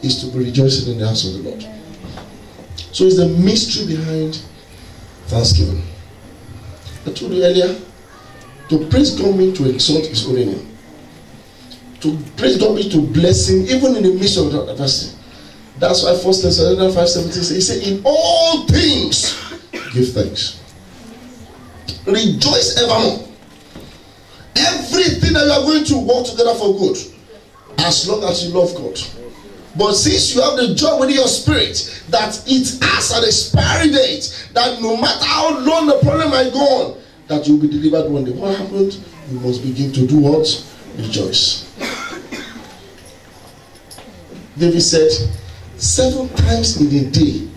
is to be rejoicing in the house of the Lord. So it's the mystery behind thanksgiving. I told you earlier, to praise God means to exalt His holy name. To praise God means to bless Him even in the midst of adversity. That's why 1 Thessalonians 5:17 says, He said, in all things give thanks. Rejoice evermore. Everything that you are going to work together for good, as long as you love God. But since you have the joy within your spirit that it has an expiry date, that no matter how long the problem might go on, that you'll be delivered one day. What happened? You must begin to do what? Rejoice. David said, 7 times in a day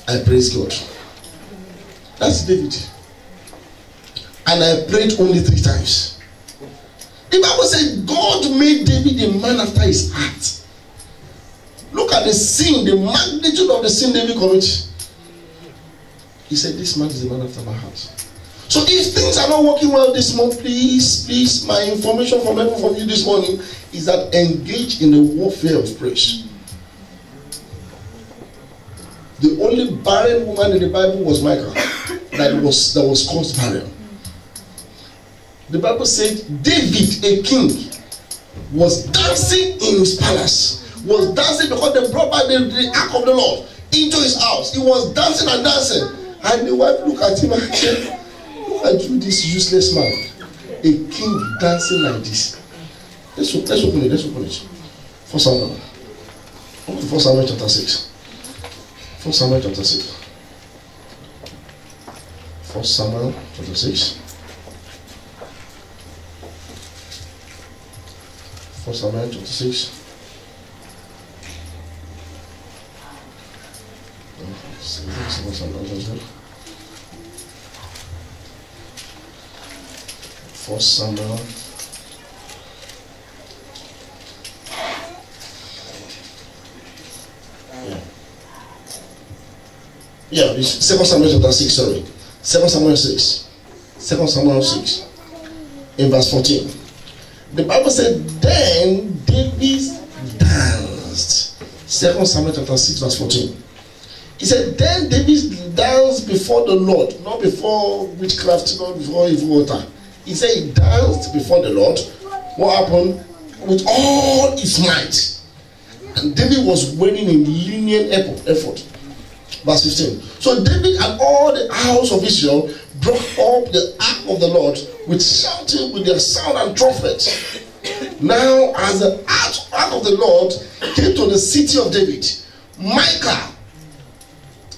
I praise God. That's David. And I prayed only 3 times. The Bible said God made David a man after his heart. Look at the sin, the magnitude of the sin David committed. He said, this man is a man after my heart. So if things are not working well this month, please, my information from you this morning is that engage in the warfare of praise. The only barren woman in the Bible was Michal, that was caused barren. The Bible said David, a king, was dancing in his palace. Was dancing because they brought back the ark of the Lord into his house. He was dancing and dancing. And the wife looked at him and said, look at you, this useless man. A king dancing like this. Let's open it. 1 Samuel. 1 Samuel chapter 6. 1 Samuel chapter 6. 1 Samuel chapter 6. 1 Samuel chapter 6. 1 Samuel. Yeah, 2 Samuel chapter 6, sorry. 2 Samuel 6. 2 Samuel 6. In verse 14. The Bible said, then David danced. 2 Samuel chapter 6, verse 14. He said, then David danced before the Lord, not before witchcraft, not before evil water. He said he danced before the Lord. What happened? With all his might. And David was wearing a linen ephod. Verse 15. So David and all the house of Israel brought up the ark of the Lord with shouting, with their sound and trumpet. Now as the ark of the Lord came to the city of David, Michal,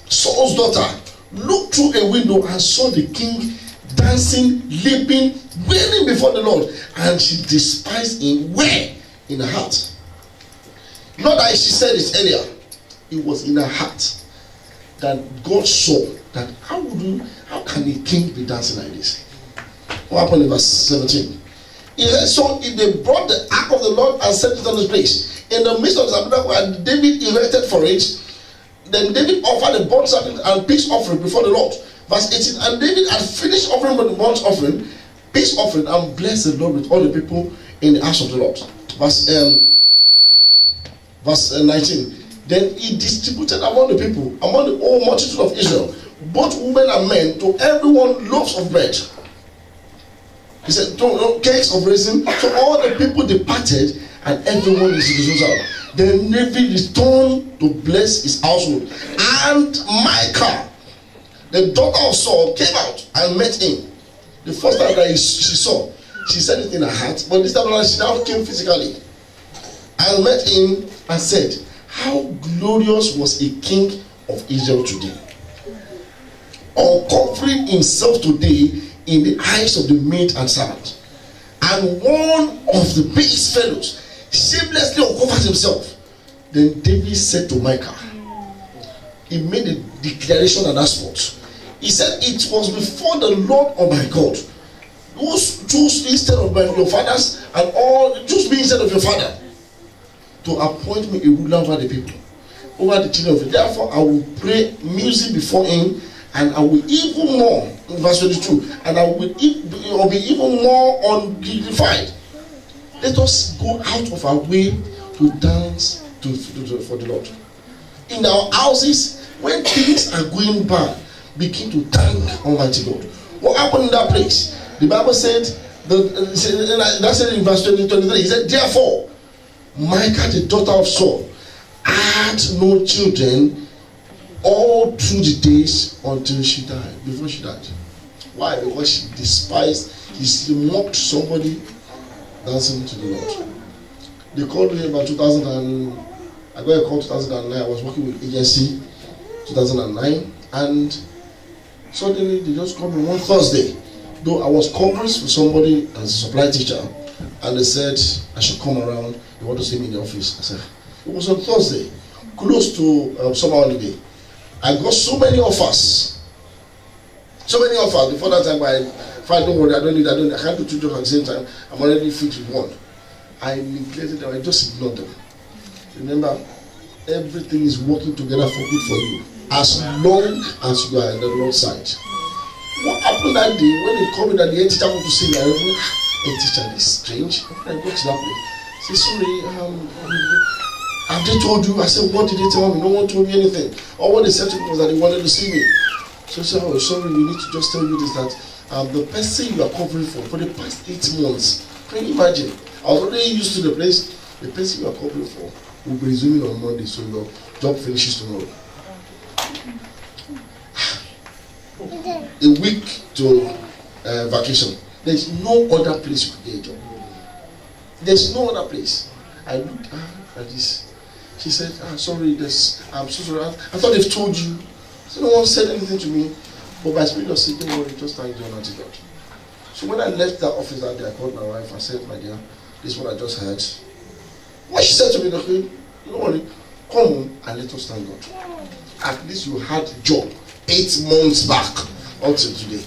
Saul's daughter, looked through a window and saw the king dancing, leaping, wailing before the Lord, and she despised him. Where? In her heart. Not that she said it earlier. It was in her heart that God saw that how can a king be dancing like this? What happened in verse 17? So they brought the ark of the Lord and set it on its place in the midst of the tabernacle, and David erected for it. Then David offered a burnt sacrifice and peace offering before the Lord. Verse 18. And David had finished offering the burnt offering, peace offering, and blessed the Lord with all the people in the house of the Lord. Verse 19. Then he distributed among the people, among the whole multitude of Israel, both women and men, to everyone loaves of bread. He said, cakes of raisin. So all the people departed, and everyone is in his house. Then David returned to bless his household. And Michal, the daughter of Saul, came out and met him. The first time that she saw, she said it in her heart, but this time she now came physically and met him and said, how glorious was a king of Israel today, uncovering himself today in the eyes of the maid and servant. And one of the base fellows shamelessly uncovers himself. Then David said to Michal, he made a declaration at that spot. He said, it was before the Lord of my God, who chose instead of your fathers, and all choose me instead of your father, to appoint me a ruler over the people, over the children of Israel. Therefore I will pray music before him, and I will even more, in verse 22, and I will be even more undignified. Let us go out of our way to dance for the Lord. In our houses, when things are going bad, begin to thank Almighty God. What happened in that place? The Bible said, that said in verse 23, he said, therefore, Micah, the daughter of Saul, had no children all through the days until she died, before she died. Why? Because she despised, she mocked somebody dancing to the Lord. They called me about 2000 and I got a call 2009. I was working with agency 2009, and suddenly they just called me one Thursday. Though I was covering for somebody as a supply teacher, and they said I should come around. They want to see me in the office. I said it was on Thursday, close to summer holiday. I got so many offers. Before that time, I don't worry, I can't do 2 jobs at the same time. I'm already fixed with one. I neglected them, I just ignored them. Remember, everything is working together for good for you, as long as you are on the Lord's side. What happened that day when they called me that the head teacher wanted to see me? I went, head teacher, this is strange. When I got to that place, I said, sorry, have they told you? I said, what did they tell me? No one told me anything. All what they said to me was that they wanted to see me. So I said, oh, sorry, we need to just tell you this, that the person you are covering for the past 8 months, can you imagine? I was already used to the place. The person you are covering for will be resuming on Monday, so your job finishes tomorrow. A week to vacation. There's no other place you could get a job. There's no other place. I looked at this. She said, sorry, I'm so sorry. I thought they've told you. So no one said anything to me. But my spirit was saying, don't worry, just thank you, Almighty God. So when I left that office that day, I called my wife. I said, my dear, this is what I just heard. What she said to me, okay, don't worry, come home and let us thank God. At least you had a job 8 months back until today.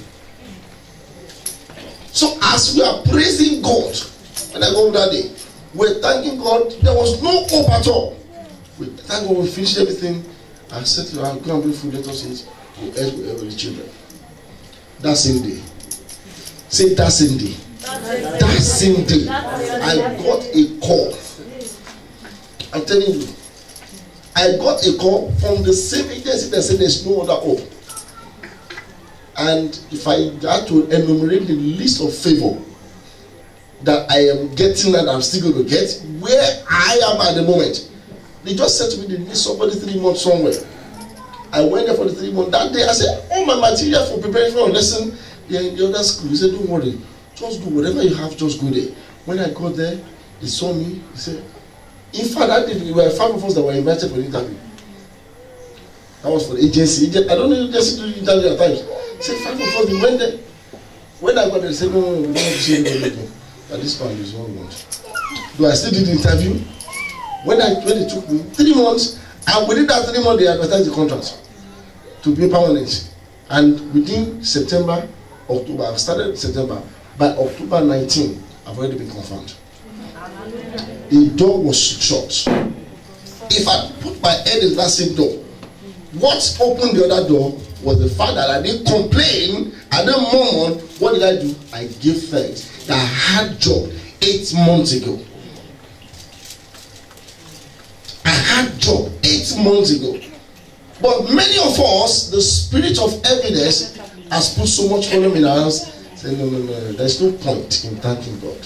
So as we are praising God, when I go home that day, we're thanking God. There was no hope at all. We thank God, we finished everything. I said to her, go and bring food, let us eat. We ate with every children. That same day. Say that same day. That same day, I got a call. I'm telling you, I got a call from the same agency that said there's no other hope. And if I had to enumerate the list of favor that I am getting and I'm still going to get, where I am at the moment, they just said to me they need somebody 3 months somewhere. I went there for the 3 months. That day I said, all my material for preparing for a lesson, they're in the other school. He said, don't worry, just do whatever you have, just go there. When I got there, they saw me, he said, in fact, that day, there were 5 of us that were invited for the interview. That was for the agency. I don't know if agency do interview at times. He said, 5 of us, we went there. When I got there, they said, no, we don't want to see anybody again. At this point, is what we want. Though I still did the interview. When they took me, 3 months, and within that 3 months, they advertised the contract to be permanent. And within September, October, I started in September. By October 19, I've already been confirmed. The door was shut. If I put my head in that same door, what opened the other door was the fact that I didn't complain. I didn't murmur. What did I do? I gave thanks that I had job 8 months ago. I had job 8 months ago. But many of us, the spirit of evidence has put so much volume in our hands. Say, no, there's no point in thanking God.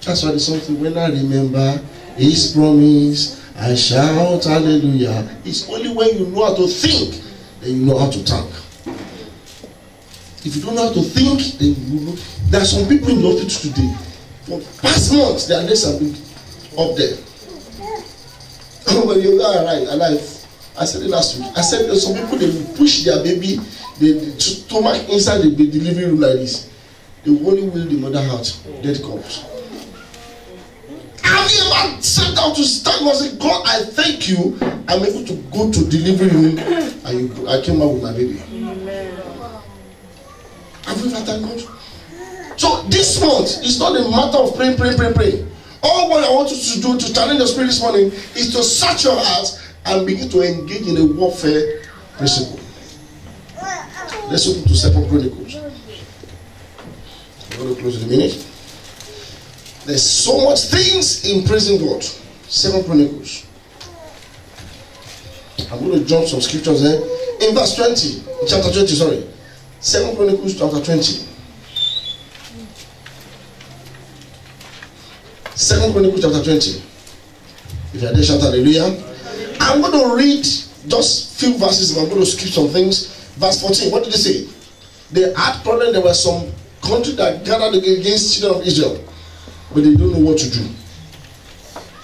That's why there's something, when I remember His promise, I shout hallelujah. It's only when you know how to think, then you know how to thank. If you don't know how to think, then you know. There are some people in the office today, for past months, their legs have been up there. When you are alive, I said it last week. I said there's some people, they will push their baby, the stomach inside the delivery room like this. They will only wheel the mother out, dead corpse. Have you ever sat down to stand and say, God, I thank you, I'm able to go to delivery room and I came out with my baby. Have you ever thanked God? So this month, it's not a matter of praying. All what I want you to do to challenge your spirit this morning is to search your heart and begin to engage in a warfare principle. Let's open to 2 Chronicles. I'm going to close in a minute. There's so much things in praising God. 2 Chronicles. I'm going to jump some scriptures there. In verse 20, chapter 20, sorry. 2 Chronicles chapter 20. 2 Chronicles chapter 20. If you are there, shout hallelujah. I'm going to read just few verses. I'm going to skip some things. Verse 14, what did he say? They had problem. There were some countries that gathered against children of Israel, but they don't know what to do.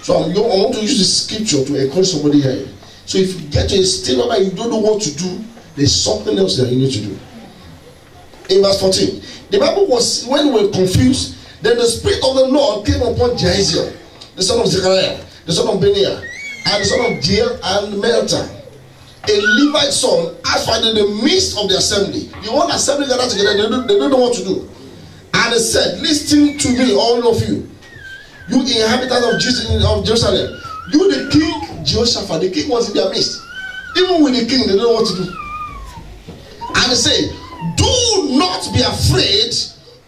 So I want to use this scripture to encourage somebody here. So if you get to a state where you don't know what to do, there's something else that you need to do. In verse 14, the Bible was, when we were confused, then the Spirit of the Lord came upon Jahaziel, the son of Zechariah, the son of Benaiah, and the son of Jeiel and Melta, a Levite son, as far in the midst of the assembly. The whole assembly gathered together, they don't know what to do. And they said, listen to me, all of you, you inhabitants of Jerusalem, you the king Jehoshaphat, the king was in their midst. Even with the king, they don't know what to do. And they say, do not be afraid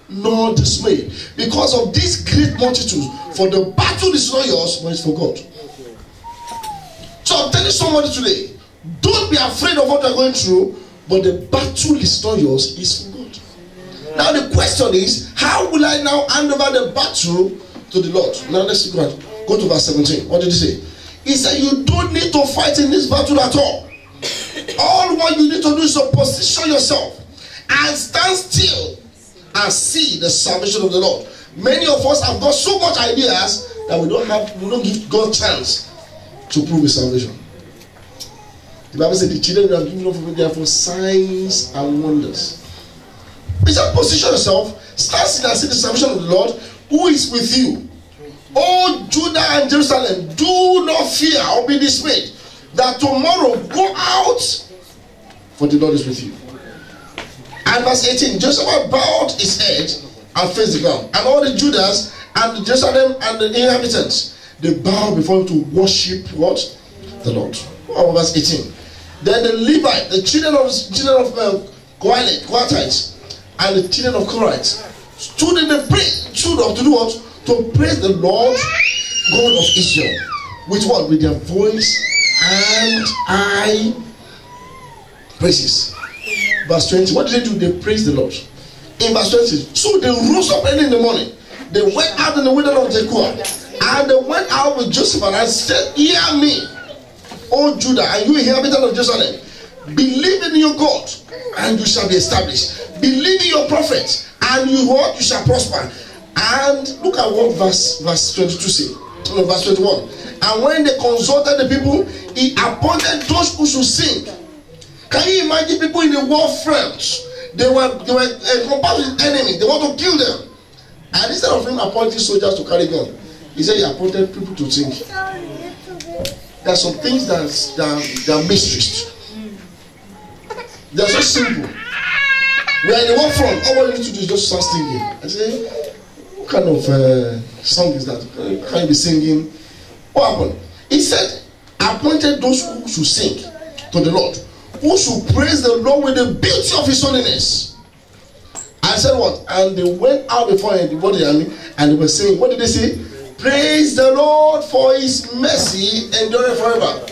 nor dismayed because of this great multitude, for the battle is not yours, but it's for God. So I'm telling somebody today, don't be afraid of what you're going through, but the battle is not yours, it's for God. Now the question is, how will I now hand over the battle to the Lord? Now let's go to verse 17. What did he say? He said, you don't need to fight in this battle at all. All what you need to do is to position yourself and stand still and see the salvation of the Lord. Many of us have got so much ideas that we don't give God chance to prove his salvation. The Bible said the children have given up there for signs and wonders. You just position yourself, stand still and see the salvation of the Lord who is with you. O Judah and Jerusalem, do not fear or be dismayed, that tomorrow go out, for the Lord is with you. And verse 18, Joshua bowed his head and faced the ground, and all the Judas and the Jerusalem and the inhabitants, they bowed before him to worship what? The Lord. Verse 18. Then the Levite, the children of Kohathites, and the children of Korite stood in the praise, stood up to do what? To praise the Lord God of Israel. With what? With their voice and high praises. Verse 20. What did they do? They praised the Lord. In verse 20. So they rose up early in the morning. They went out in the wilderness of Tekoa. And they went out with Joseph and said, hear me, O Judah, and you inhabitants of Jerusalem. Believe in your God, and you shall be established. Believe in your prophets, and you shall prosper. And look at what verse 22 say. No, verse 21. And when they consulted the people, he appointed those who should sing. Can you imagine people in the war front? They were encompassed with enemies. They want to kill them. And instead of him appointing soldiers to carry gun, he said he appointed people to sing. There are some things that are mysteries. They are so simple. We are in the war front. All we need to do is just start singing. I say, what kind of song is that? Can you be singing? What happened? He said, appointed those who should sing to the Lord, who should praise the Lord with the beauty of his holiness. I said what? And they went out before the army, and they were saying, what did they say? Praise the Lord, for his mercy endureth forever.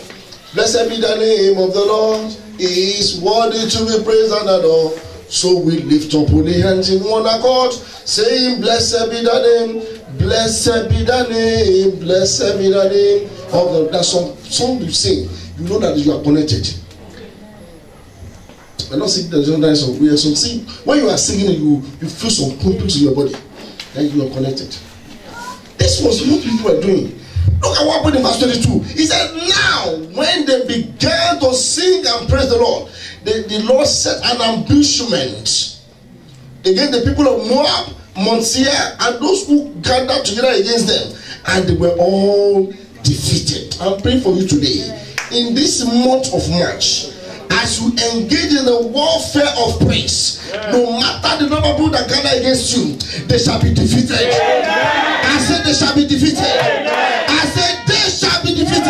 Blessed be the name of the Lord. He is worthy to be praised and adored. So we lift up holy hands in one accord, saying, blessed be the name, blessed be the name, blessed be the name of the Lord. That's some song you sing. You know that you are connected. We're not singing the song. We are singing. When you are singing, you feel some pumping to your body, and you are connected. This was what people were doing. Look at what happened in verse 22. He said, now when they began to sing and praise the Lord, the Lord set an ambushment against the people of Moab, Mount Seir, and those who gathered together against them, and they were all defeated. I'm praying for you today. In this month of March, as you engage in the warfare of praise, no matter the number of people that gather against you, they shall be defeated. I said they shall be defeated. I said they shall be defeated.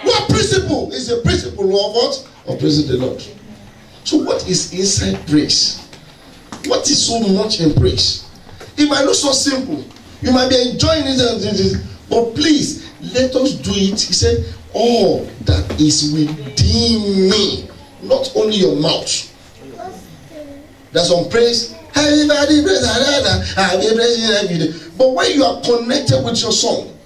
What principle is the principle of what? Of praising the Lord. So what is inside praise? What is so much in praise? It might look so simple. You might be enjoying it, But please, let us do it. He said, all that is within me, not only your mouth. There's some praise. Everybody praise, I'll be praising every day. But when you are connected with your song,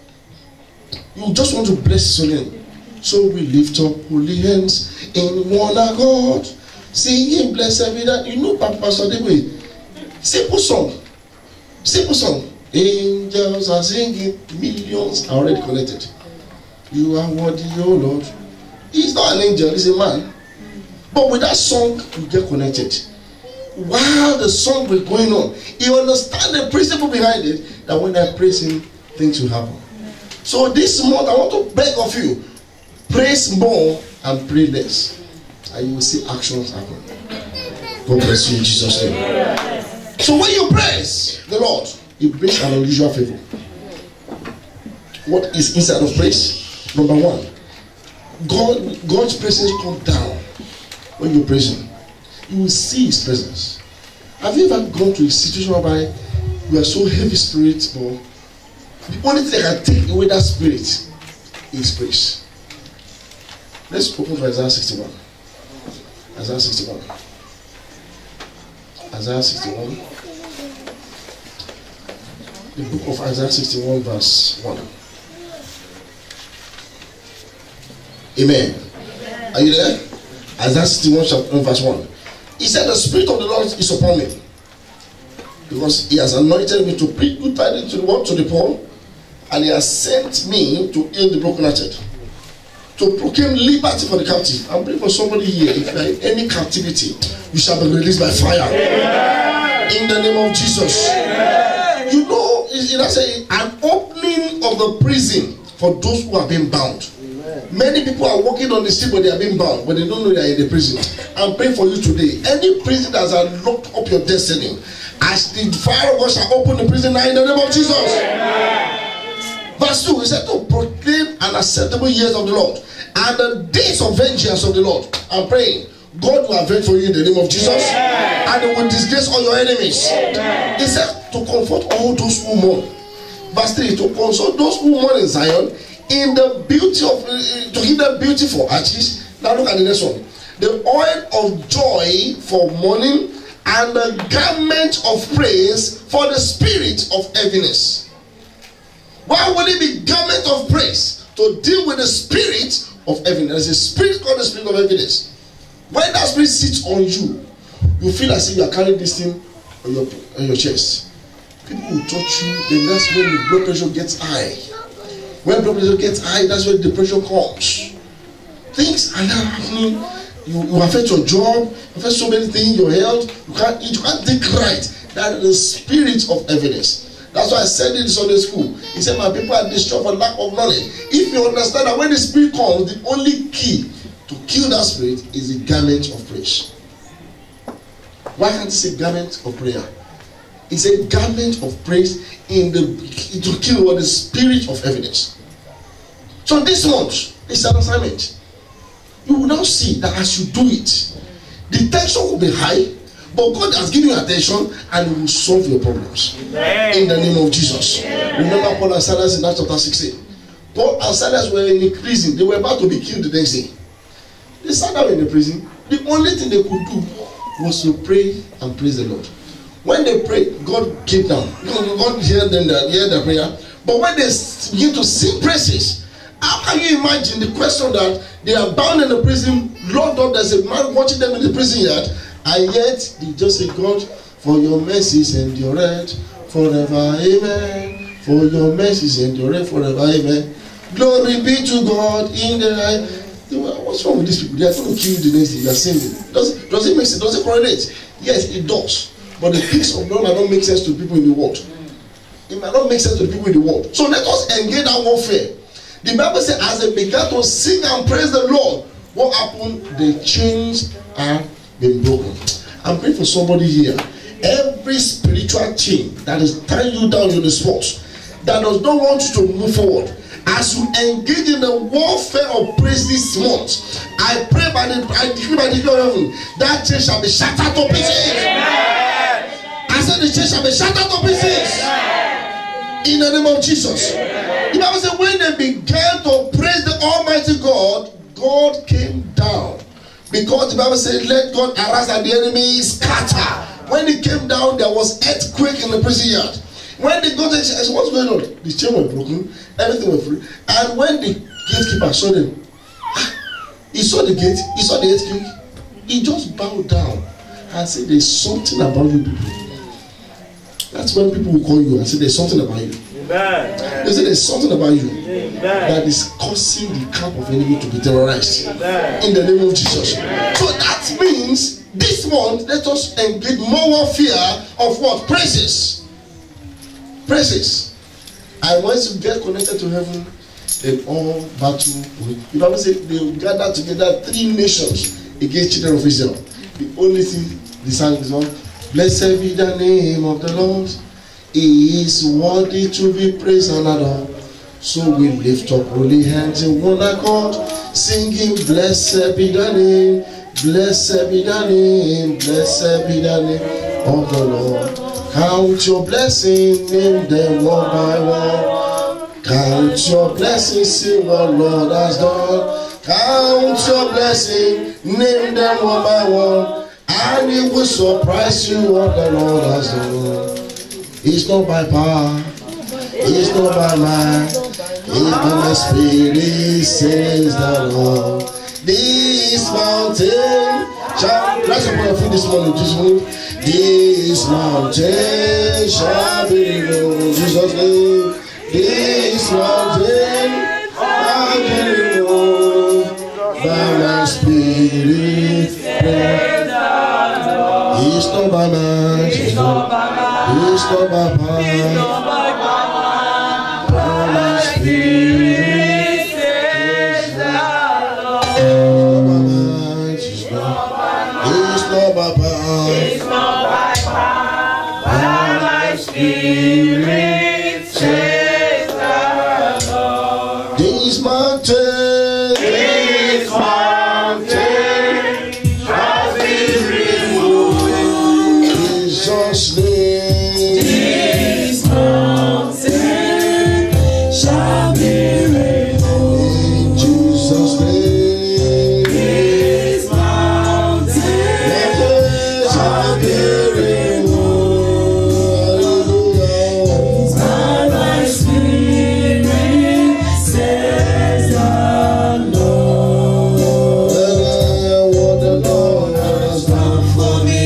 you just want to bless His name. So we lift up holy hands in one accord, singing, bless every day. You know, Pastor Dewey, simple song. Simple song. Angels are singing, millions are already connected. You are worthy, oh Lord. He's not an angel, he's a man. But with that song, you get connected. While the song was going on, you understand the principle behind it, that when I praise Him, things will happen. So this month, I want to beg of you, praise more and pray less, and you will see actions happen. God bless you in Jesus' name. So when you praise the Lord, it brings an unusual favor. What is inside of praise? Number one, God's presence comes down when you praise Him. You will see His presence. Have you ever gone to a situation whereby you are so heavy spirit, but the only thing that can take away that spirit is praise? Let's open to Isaiah 61. Isaiah 61. Isaiah 61. The book of Isaiah 61 verse 1. Amen. Are you there? Isaiah 61 verse 1. He said, the Spirit of the Lord is upon me, because He has anointed me to preach good tidings to the world, to the poor, and He has sent me to heal the brokenhearted, to proclaim liberty for the captive. I'm praying for somebody here. If you are in any captivity, you shall be released by fire. In the name of Jesus. You know, it's an opening of the prison for those who are being bound. Many people are walking on the street, but they are being bound, but they don't know they are in the prison. I'm praying for you today. Any prison that has locked up your destiny, as the fire of God shall open the prison now in the name of Jesus. Verse 2, he said to proclaim an acceptable years of the Lord and the days of vengeance of the Lord. I'm praying God will avenge for you in the name of Jesus, and He will disgrace all your enemies. He said to comfort all those who mourn. Verse 3, to console those who mourn in Zion, in the beauty of, to give them beautiful ashes. Now look at the next one. The oil of joy for mourning, and the garment of praise for the spirit of heaviness. Why would it be garment of praise? To deal with the spirit of heaviness. There's a spirit called the spirit of heaviness. When that spirit sits on you, you feel as if you are carrying this thing on your chest. People will touch you, then that's when the blood pressure gets high. When blood pressure gets high, that's when depression comes. Things are not happening. You affect your job, you affect so many things, your health. You can't think right. That is the spirit of heaviness. That's why I said in Sunday school. He said, my people are destroyed for lack of knowledge. If you understand that when the spirit comes, the only key to kill that spirit is the garment of praise. Why can't he say garment of prayer? It's a garment of praise to kill what the spirit of heaviness. So this month is an assignment. You will now see that as you do it, the tension will be high, but God has given you attention and He will solve your problems. Amen. In the name of Jesus. Amen. Remember Paul and Silas in Acts chapter 16. Paul and Silas were in the prison. They were about to be killed the next day. They sat down in the prison. The only thing they could do was to pray and praise the Lord. When they prayed, God came down. God heard their prayer. But when they begin to sing praises, how can you imagine the question that they are bound in the prison? Lord, there's a man watching them in the prison yard, and yet they just say, God, for your mercies endure forever, amen. For your mercies endure forever, amen. Glory be to God in the high. What's wrong with these people? They are going to kill you the next day. You are singing. Does it make sense? Does it correlate? Yes, it does. But the things of God might not make sense to people in the world. It might not make sense to the people in the world. So let us engage that warfare. The Bible says, as they began to sing and praise the Lord, what happened? The chains are being broken. I'm praying for somebody here. Every spiritual chain that is tying you down in the spot, that does not want you to move forward, as you engage in the warfare of praise this month, I pray I decree by the God of heaven, that chain shall be shattered to pieces. I said the chain shall be shattered to pieces. In the name of Jesus. The Bible said when they began to praise the Almighty God, God came down. Because the Bible said, let God arise and the enemy scatter. When he came down, there was earthquake in the prison yard. When they got there, I said, what's going on? The chain was broken, everything was free. And when the gatekeeper saw them, he saw the gate, he saw the earthquake, he just bowed down and said, there's something about you people. That's when people will call you and say, there's something about you. Amen. They say there's something about you. Amen. That is causing the camp of enemy to be terrorized. Amen. In the name of Jesus. Amen. So that means this month, let us engage more warfare of what? Praises. Praises. And once you get connected to heaven, then all battle will. The Bible says they will gather together 3 nations against children of Israel. The only thing they sang is one. Blessed be the name of the Lord. He is worthy to be praised and adored. So we lift up holy hands in one accord, singing, blessed be the name, blessed be the name, blessed be the name of the Lord. Count your blessings, name them one by one. Count your blessings, see what Lord has done. Count your blessings, name them one by one. And it will surprise you what the Lord has done. It's not by power, it's not by might, it's by my spirit, says the Lord. This mountain shall, rise up on your feet this morning, this mountain shall be removed in Jesus' name. This mountain shall be removed by my spirit. It's not by might, it's not by might, it's not by power, it's not by power, by my spirit, says the Lord. It's not by might, it's not by power, it's not by power, by my spirit, says the Lord. This mountain, this mountain. This mountain shall be removed in Jesus' name. This mountain shall be removed by my spirit, says the Lord. What the Lord has done for me,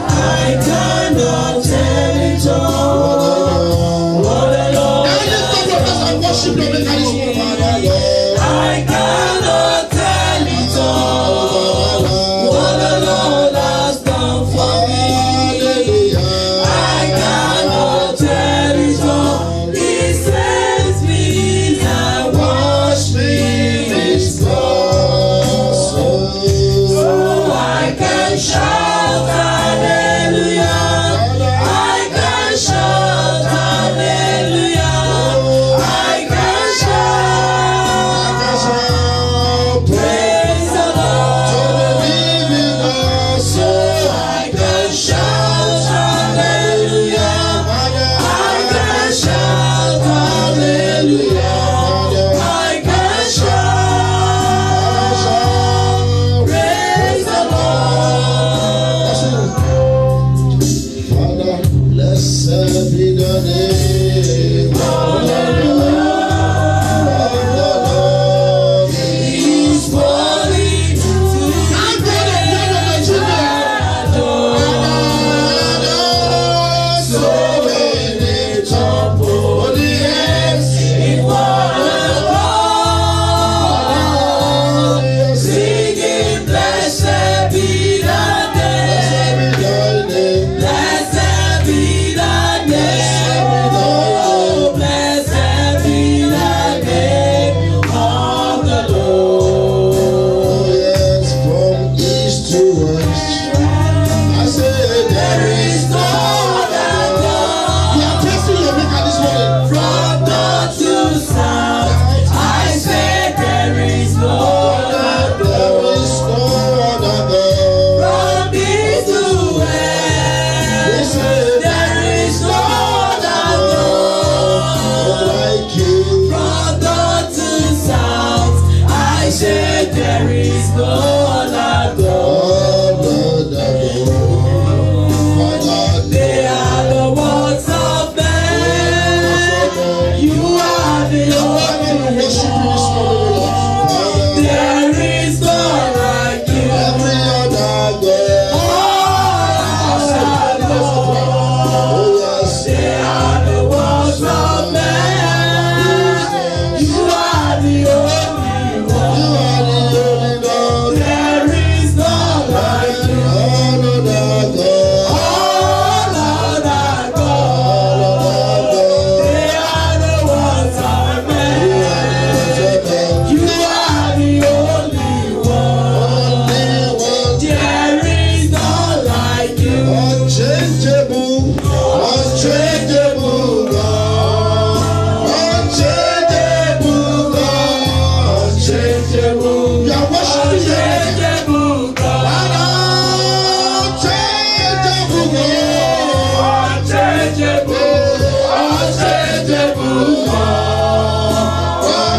I cannot tell it all. What the Lord has done for me, I cannot tell it all. What the Lord has done for me, I cannot tell it all. He saves me and washes me in His blood, so I can shout hallelujah. I can shout hallelujah. I can shout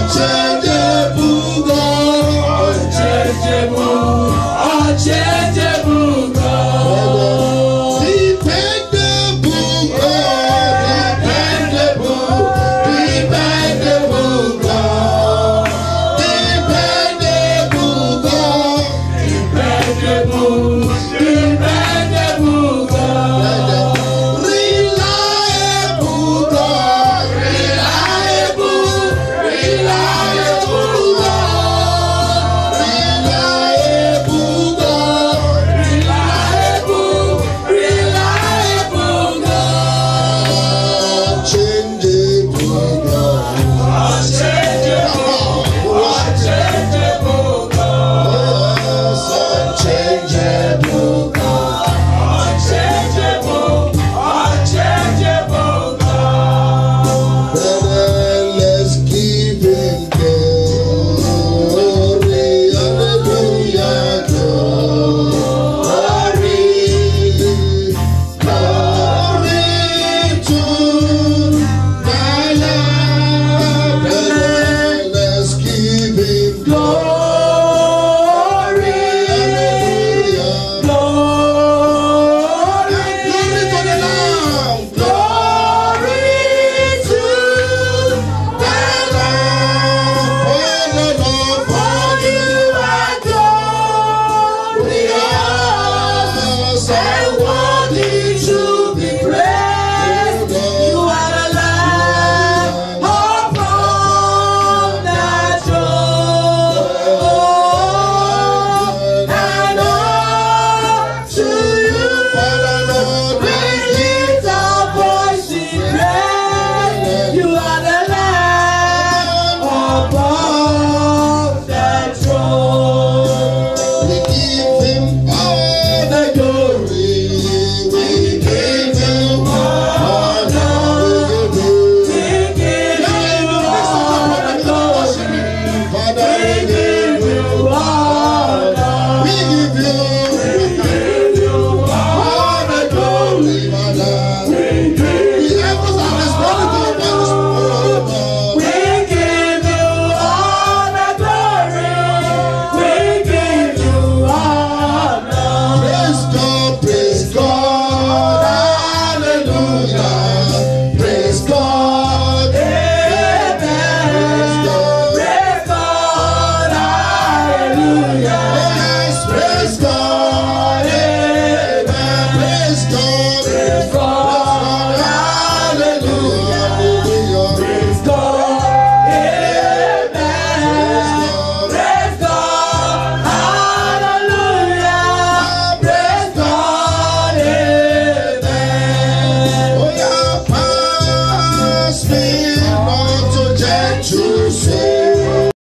Unchangeable.